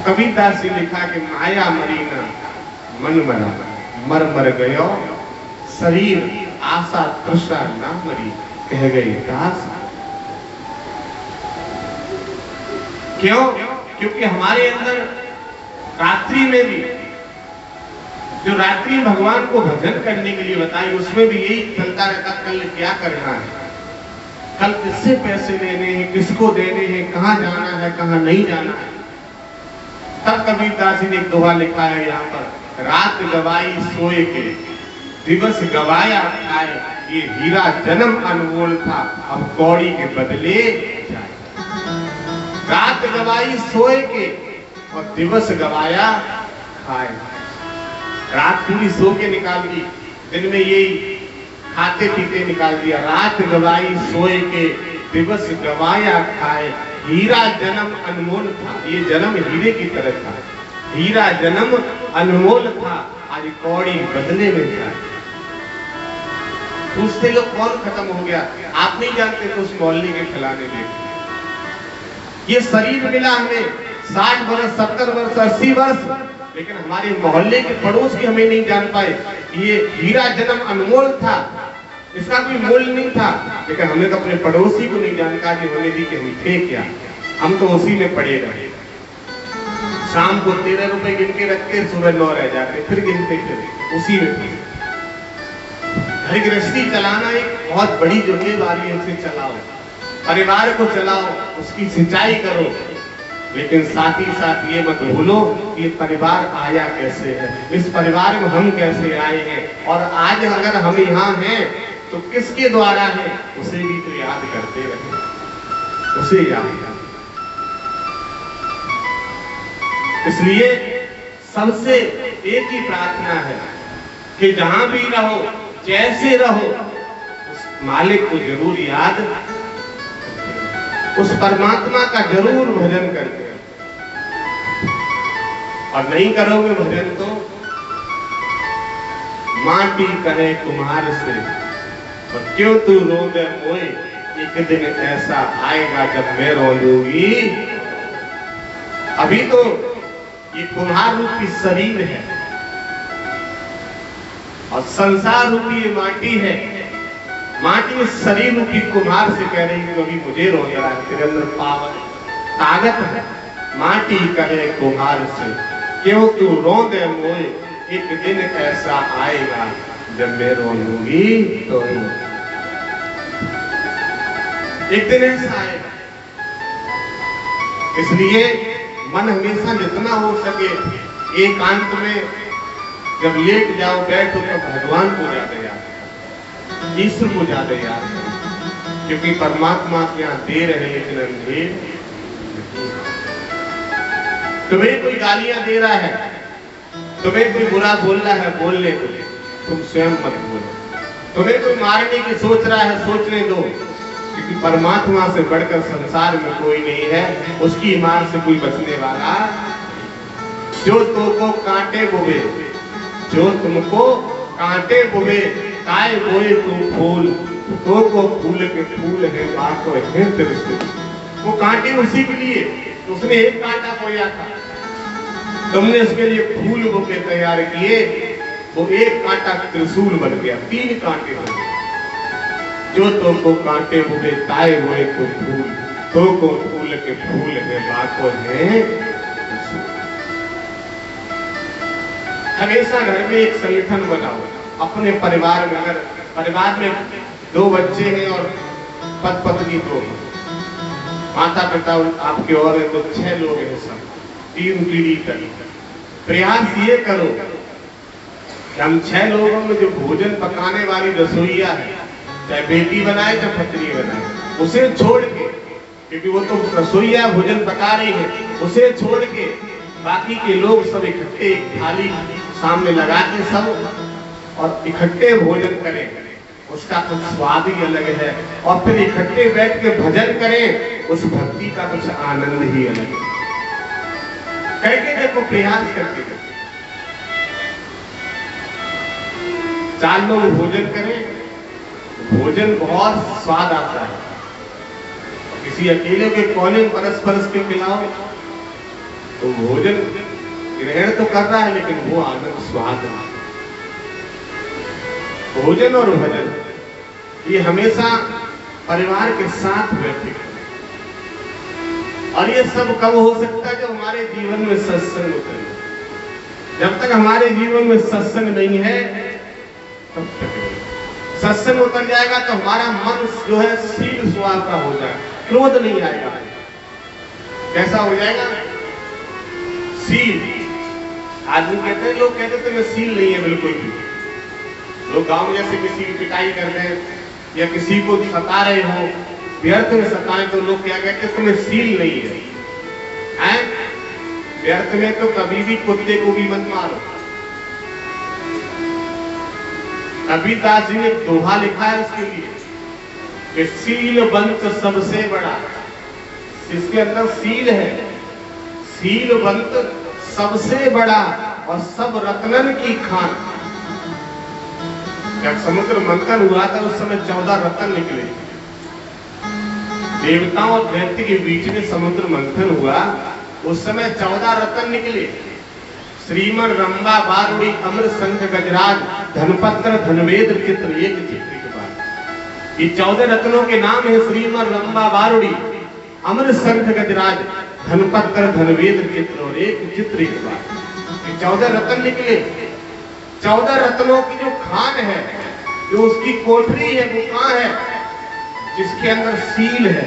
कबीरदास जी लिखा कि माया मरीना मन मरा, मर मर गयो शरीर, आशा तृष्णा ना मरी, कह गई दास। क्यों? क्योंकि हमारे अंदर रात्रि में भी जो रात्रि भगवान को भजन करने के लिए बताई, उसमें भी यही चलता रहता, कल क्या करना है, कल किससे पैसे लेने हैं, किसको देने हैं, कहां जाना है, कहां नहीं जाना है। तब कबीरदास जी ने एक दोहा लिखा है यहाँ पर, रात गवाई सोए के, दिवस गवाया खाए, ये हीरा जन्म अनमोल था, अब कौड़ी के बदले जाए। रात गवाई सोए के और दिवस गवाया खाए। रात पूरी सो के निकाल दी, दिन में यही खाते पीते निकाल दिया। रात गवाई सोए के, दिवस गवाया खाए, हीरा जन्म अनमोल था, ये जन्म हीरे की तरह था, हीरा जन्म अनमोल था, आज कौड़ी बदले में जाए। पूछते लोग कौन खत्म हो गया, आप नहीं जानते तो उस मोहल्ले के खिलाने देते। ये शरीर मिला हमें 60 वर्ष, 70 वर्ष, 80 वर्ष, लेकिन हमारे मोहल्ले के पड़ोस के हमें नहीं जान पाए। ये हीरा जन्म अनमोल था, इसका कोई मूल्य नहीं था, लेकिन हमने तो अपने पड़ोसी को नहीं जानकारी होने दी कि हम थे क्या, हम तो उसी में पड़े रहे। शाम को 13 रुपए गिन के रखते, सुबह 9 रह जाते, फिर गिनते, फिर उसी में थे। घर गृहस्थी चलाना एक बहुत बड़ी जिम्मेदारी है, उसे चलाओ, परिवार को चलाओ, उसकी सिंचाई करो, लेकिन साथ ही साथ ये मत भूलो कि परिवार आया कैसे है, इस परिवार में हम कैसे आए हैं, और आज अगर हम यहाँ हैं तो किसके द्वारा है, उसे भी तो याद करते रहे, उसे याद कर। इसलिए सबसे एक ही प्रार्थना है कि जहां भी रहो, जैसे रहो, उस मालिक को जरूर याद, उस परमात्मा का जरूर भजन करते। और नहीं करोगे भजन तो माटी कहे कुम्हार से, और क्यों तू रोवे मोए, एक दिन ऐसा आएगा जब मैं रो लूंगी। अभी तो ये कुम्हार रूपी शरीर है और संसार रूपी ये माटी है। माटी इस शरीर रूपी कुम्हार से कह रही है अभी मुझे रो रहा है, तेरे अंदर पावर ताकत है। माटी कहे कुम्हार से, क्यों तू रो दे मोए, एक दिन ऐसा आएगा जब मैं रो लूंगी तो। एक दिन ऐसा आएगा, इसलिए मन हमेशा जितना हो सके एकांत में जब लेट जाओ, बैठो, तो भगवान को ज्यादा याद, ईश्वर को ज्यादा याद, क्योंकि परमात्मा के यहाँ देर है लेकिन अंधेर। तुम्हें कोई गालियां दे रहा है, तुम्हें कोई बुरा बोल रहा है, बोलने दो, तुम स्वयं मत बोलो। तुम्हें कोई मारने की सोच रहा है, सोचने दो, क्योंकि परमात्मा से बढ़कर संसार में कोई नहीं है, उसकी मार से कोई बचने वाला। जो तुमको कांटे बोए, जो तुमको कांटे बोए, काय बोए तुम फूल, तो को फूल के फूल है, बात तो है त्रिशूल। वो कांटे उसी के लिए, उसने एक कांटा बोया था, तुमने उसके लिए फूल बोके तैयार किए, वो एक कांटा त्रिशूल बन गया, 3 कांटे बन गए। जो तो को कांटे बोए, ताए बोए तो फूल, तो को फूल के फूल है, बातों है। हमेशा घर में एक संगठन बनाओ, अपने परिवार में, अगर परिवार में 2 बच्चे हैं और पति पत्नी 2, माता पिता आपके और है तो 6 लोग हैं, सब 3 पीढ़ी तक। प्रयास ये करो कि हम 6 लोगों में जो भोजन पकाने वाली रसोईया है, चाहे बेटी बनाए चाहे पत्नी बनाए, उसे छोड़ के, क्योंकि वो तो रसोईया भोजन पका रही है, उसे छोड़ के बाकी के लोग सब इकट्ठे थाली सामने लगा के सब और इकट्ठे भोजन करें, उसका कुछ स्वाद ही अलग है। और फिर इकट्ठे बैठ के भजन करें, उस भक्ति का कुछ आनंद ही अलग है। करके देखो, प्रयास करके देखो। 4 लोग भोजन करें, भोजन बहुत स्वाद आता है। किसी अकेले के कोने में परस परस के खिलाओ तो भोजन ग्रहण तो कर रहा है लेकिन वो आनंद स्वाद नहीं। भोजन और भजन ये हमेशा परिवार के साथ बैठे, और ये सब कब हो सकता है जब हमारे जीवन में सत्संग उतरे। जब तक हमारे जीवन में सत्संग नहीं है तब तक नहीं। सत्संग उतर जाएगा तो हमारा मन जो है शील स्वभाव का हो जाएगा, क्रोध नहीं आएगा। कैसा हो जाएगा? शील। आदमी कहते हैं, लोग कहते हैं तुम्हें शील नहीं है बिल्कुल भी। लोग गांव में जैसे किसी की पिटाई कर रहे हैं या किसी को सता रहे हो, व्यर्थ में सताएं, तो लोग क्या कहते हैं तुम्हें शील नहीं है। व्यर्थ में तो कभी भी कुत्ते को भी मत मारो। कबीरदास जी ने दोहा लिखा है उसके लिए कि शीलवंत सबसे बड़ा। इसके अंदर शील है, शीलवंत सबसे बड़ा और सब रत्नन की खान। जब समुद्र मंथन हुआ था उस समय 14 रत्न निकले। देवताओं और दैत्य के बीच में समुद्र मंथन हुआ, उस समय 14 रत्न निकले। श्रीमन रंबा बारुड़ी अमर संख गजराज धनपत्र धनवेद चित्र एक चित्र के बाद। ये 14 रत्नों के नाम है श्रीमन रंबा बारुड़ी अमर संख गजराज धनपत्र धनवेद चित्र और एक चित्र के बाद। ये 14 रत्न निकले। 14 रत्नों की जो खान है, जो उसकी कोठरी है, वो कहाँ है? जिसके अंदर शील है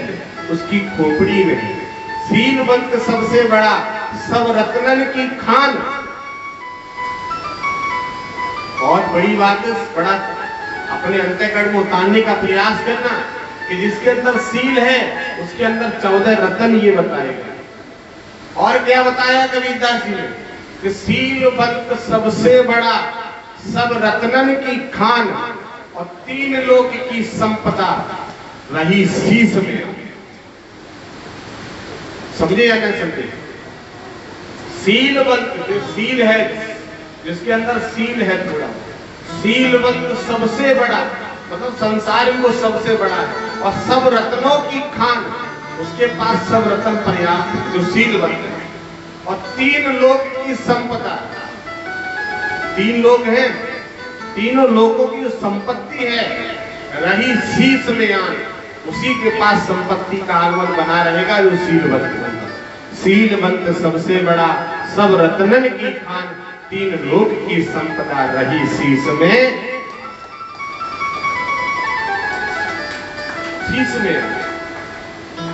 उसकी खोपड़ी में है। शीलवंत सबसे बड़ा, सब रत्नन की खान। बहुत बड़ी बात है, बड़ा अपने अंतःकरण में उतारने का प्रयास करना कि जिसके अंदर शील है उसके अंदर 14 रत्न। ये बताएगा। और क्या बताया कबीरदास जी ने कि शीलवंत सबसे बड़ा, सब रत्नन की खान और 3 लोक की संपदा रही शीश में। समझे या नहीं समझे? शीलवंत, जो शील है, जिसके अंदर शील है थोड़ा, शीलवंत सबसे बड़ा, मतलब संसार में वो सबसे बड़ा है। और सब रत्नों की खान, उसके पास सब रत्न पर्याप्त, जो शीलवंत है। और 3 लोक की संपदा, 3 लोक हैं, तीनों लोगों की जो संपत्ति है रही शीश में आन, उसी के पास संपत्ति का आगमन बना रहेगा जो शीलवंत बना। शीलवंत सबसे बड़ा, सब रत्नन की खान, 3 लोक की संपदा रही शीश में। शीश में।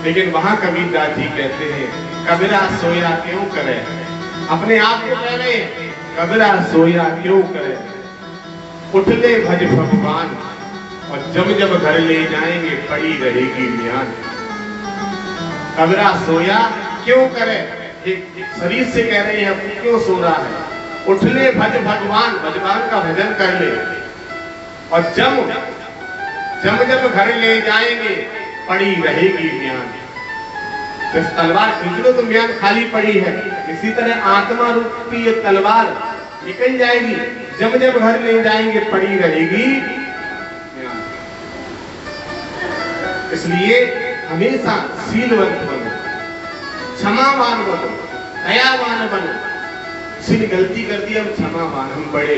लेकिन वहां कबीरदास जी कहते हैं, कबीरा सोया क्यों करे? अपने आप को कह रहे हैं, कबीरा सोया क्यों करे? उठ ले भज भगवान और जब जब घर ले जाएंगे पड़ी रहेगी म्यान। कबीरा सोया क्यों करे? शरीर से कह रहे हैं क्यों सो रहा है? उठ ले भज भगवान, भगवान का भजन कर ले। और जब जब घर ले जाएंगे पड़ी रहेगी म्यान। तो तलवार खींच लो तो म्यान खाली पड़ी है। इसी तरह आत्मा रूपी ये तलवार निकल जाएगी, जब जब घर ले जाएंगे पड़ी रहेगी। इसलिए हमेशा शीलवंत बनो, क्षमावान बनो, दयावान बनो। किसी ने गलती कर दी, हम क्षमावान, हम बड़े।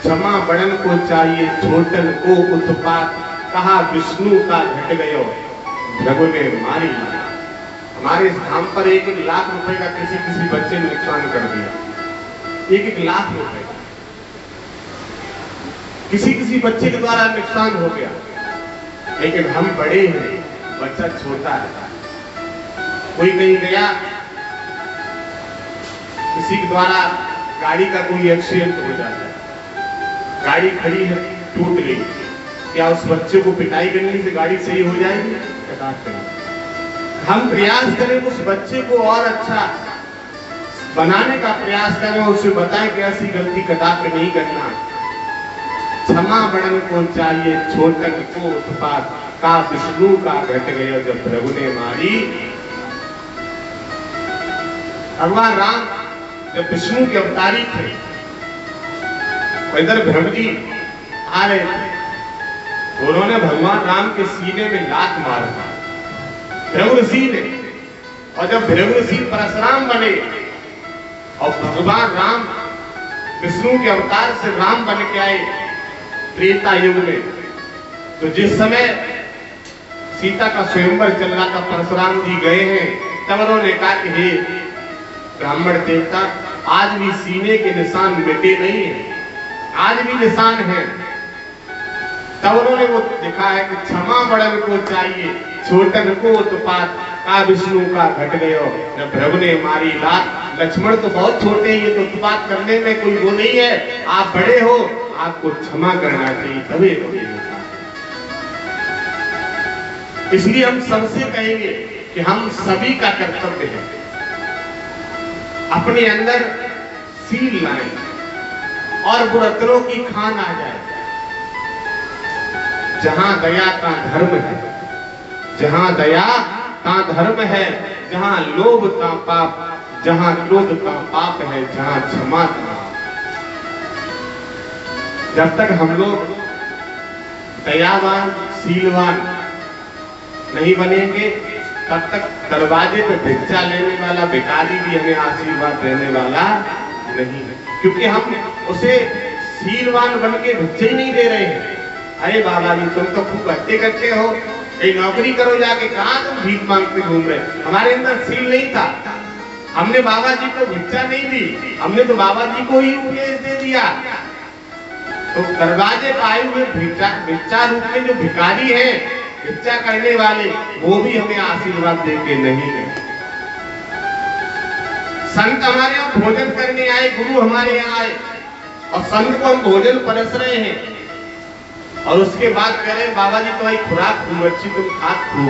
क्षमा बड़न को चाहिए, छोटन को उत्पात, कहा विष्णु का घट गयो रघु ने मारी। हमारे इस धाम पर 1-1 लाख रुपए का किसी बच्चे ने नुकसान कर दिया। 1-1 लाख रुपए किसी बच्चे के द्वारा नुकसान हो गया। लेकिन हम बड़े हैं, बच्चा छोटा है। कोई कहीं गया, किसी के द्वारा गाड़ी का कोई एक्सीडेंट हो जाता है, गाड़ी खड़ी है टूट गई, क्या उस बच्चे को पिटाई करने से गाड़ी सही हो जाएगी? हम प्रयास करें उस बच्चे को और अच्छा बनाने का प्रयास करें, उसे बताएं कि ऐसी गलती कदापि नहीं करना। क्षमा बड़न को चाहिए, छोटन को उत्पात, का विष्णु का घट गया जब प्रभु ने मारी। भगवान राम जब विष्णु के अवतारी थे, इधर ब्रह्म जी आ रहे थे, उन्होंने भगवान राम के सीने में लात मारा। ब्रह्म ऋषि ने और जब भृगु ऋषि परशुराम बने और भगवान राम विष्णु के अवतार से राम बन के आए त्रेता युग में, तो जिस समय सीता का स्वयंवर चल रहा था, परशुराम जी गए हैं, तब उन्होंने कहा कि हे ब्राह्मण देवता, आज भी सीने के निशान मिटे नहीं है, आज भी निशान है। तब उन्होंने वो दिखा है कि क्षमा बड़न को चाहिए, छोटन को उत्पात का विष्णु का घट गयो। जब भृगु ने मारी लात, लक्ष्मण तो बहुत छोटे हैं, ये तो उत्पात करने में कोई वो नहीं है, आप बड़े हो, आपको क्षमा करना चाहिए, तभी होता। इसलिए हम सबसे कहेंगे कि हम सभी का कर्तव्य है अपने अंदर सील लाएं और बुरतनों की खान आ जाए। जहां दया का धर्म है, जहां दया का धर्म है, जहां लोभ का पाप, जहां क्रोध का पाप है, जहां क्षमा का। जब तक हम लोग दयावान सीलवान नहीं बनेंगे, तब तक दरवाजे पे भिक्षा लेने वाला भिखारी भी हमें आशीर्वाद देने वाला नहीं है, क्योंकि हम उसे सीलवान बन के भिक्षा ही नहीं दे रहे हैं। अरे बाबा जी, तुम तो खूब अच्छे करते हो, एक नौकरी करो जाके, कहां तुम भीख मांगते घूम रहे। हमारे अंदर सील नहीं था, हमने बाबा जी को भिक्षा नहीं दी, हमने तो बाबा जी को ही उपदेश दे दिया। तो दरवाजे पर आए हुए भिक्षा रूप में जो भिखारी है, भिक्षा करने वाले, वो भी हमें आशीर्वाद देके नहीं गए। संत हमारे यहाँ भोजन करने आए, गुरु हमारे यहाँ आए और संत को हम भोजन परस रहे हैं और उसके बाद कह रहे बाबा जी तुम्हारी खुराक खूब अच्छी, तुम खात खूब।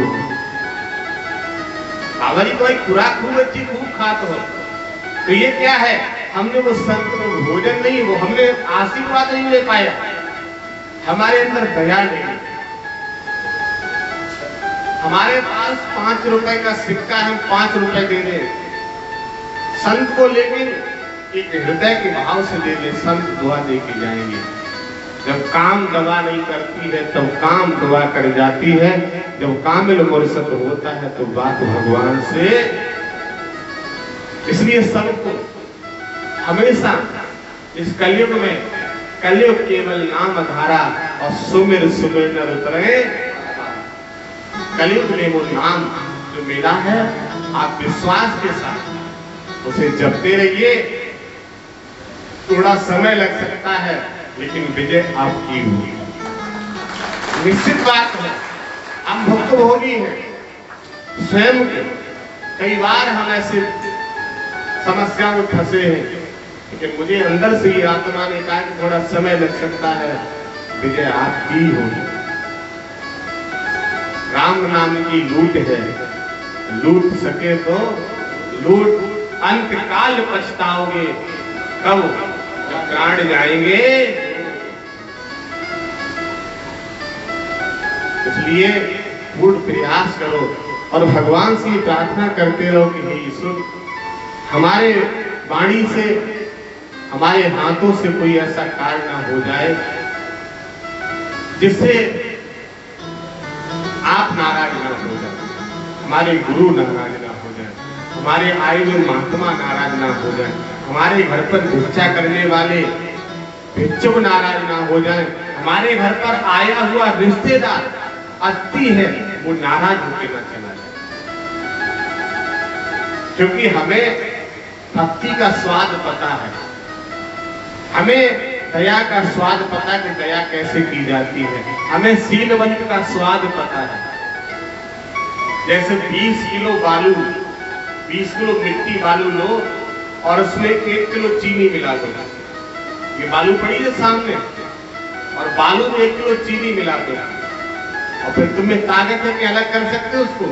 बाबा जी तुम्हारी खुराक खूब अच्छी, खूब खात हो। तो ये क्या है? हमने वो संत को भोजन नहीं, वो हमने आशीर्वाद नहीं ले पाया, हमारे अंदर दया नहीं। हमारे पास 5 रुपए का सिक्का है, हम 5 रुपए दे दें संत को, लेकिन एक हृदय के भाव से दे दें, संत दुआ दे के जाएंगे। जब काम दवा नहीं करती है तब काम दुआ कर जाती है, जब कामिल मुर्शद होता है तो बात भगवान से। इसलिए सबको हमेशा इस कलयुग में, कलयुग केवल नाम धारा और सुमिर सुमिर नर उतरे। कलयुग में वो नाम जो मिला है, आप विश्वास के साथ उसे जपते रहिए। थोड़ा समय लग सकता है, लेकिन विजय आपकी होगी, निश्चित बात है। हम भुक्तभोगी हैं स्वयं के। कई बार हम ऐसे समस्या में फंसे हैं, लेकिन मुझे अंदर से ये आत्मा ने कहा कि थोड़ा समय लग सकता है, विजय आपकी होगी। राम नाम की लूट है, लूट सके तो लूट, अंत काल पछताओगे कब, जब प्राण जाएंगे। इसलिए पूर्ण प्रयास करो और भगवान से प्रार्थना करते रहो कि हे ईश्वर, हमारे वाणी से, हमारे हाथों से कोई ऐसा कार्य ना हो जाए जिससे आप नाराज ना हो जाए, हमारे गुरु नाराज ना हो जाए, हमारे आए हुए महात्मा नाराज ना हो जाए, हमारे घर पर भिक्षा करने वाले भिक्षुक नाराज ना हो जाए, हमारे घर पर आया हुआ रिश्तेदार अति है वो नाराज होकर ना चला जाए। क्योंकि हमें भक्ति का स्वाद पता है, हमें दया का स्वाद पता है कि दया कैसे की जाती है, हमें शीलवंत का स्वाद पता है। जैसे 20 किलो बालू, 20 किलो मिट्टी बालू लो और उसमें 1 किलो चीनी मिला दो। ये बालू पड़ी है सामने और बालू में 1 किलो चीनी मिला दो और फिर तुम्हें ताकत है कि अलग कर सकते हो उसको।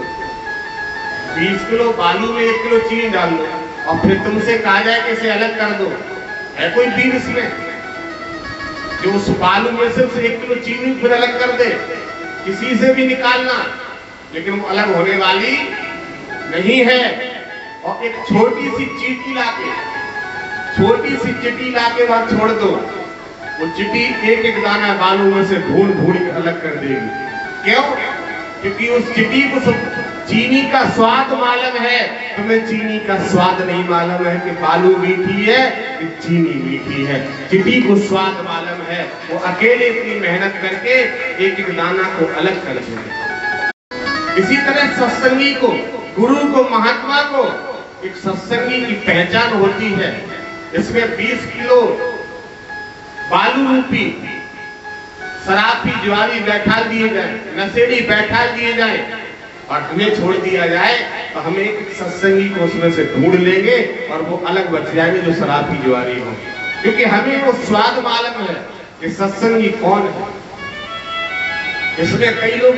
20 किलो बालू में 1 किलो चीनी डाल दो और फिर तुमसे कहा जाए कि इसे अलग कर दो, है कोई बीज इसमें जो उस बालू में से 1 किलो चीनी फिर अलग कर दे? किसी से भी निकालना, लेकिन वो अलग होने वाली नहीं है। और एक छोटी सी चीटी लाके, छोटी सी चिट्टी लाके वहां छोड़ दो, वो चिट्टी एक एक दाना बालू में से ढूंढ ढूंढ के अलग कर देगी। क्यों? क्योंकि उस चिट्टी को चीनी का स्वाद मालूम है, तुम्हें चीनी का स्वाद नहीं मालूम है कि बालू मीठी है कि चीनी मीठी है। चीटी को स्वाद मालूम है, वो अकेले इतनी मेहनत करके एक एक दाना को अलग कर देते। इसी तरह सत्संगी को, गुरु को, महात्मा को एक सत्संगी की पहचान होती है। इसमें 20 किलो बालू रूपी शराबी ज्वारी बैठा दिए जाए, नशेड़ी बैठा दिए जाए और हमें छोड़ दिया जाए, तो हम एक सत्संगी को उसमें से ढूंढ लेंगे और वो अलग बच जाएंगे जो शराबी ज्वारी हो, क्योंकि हमें वो स्वाद मालूम है कि सत्संगी कौन है। इसमें कई लोग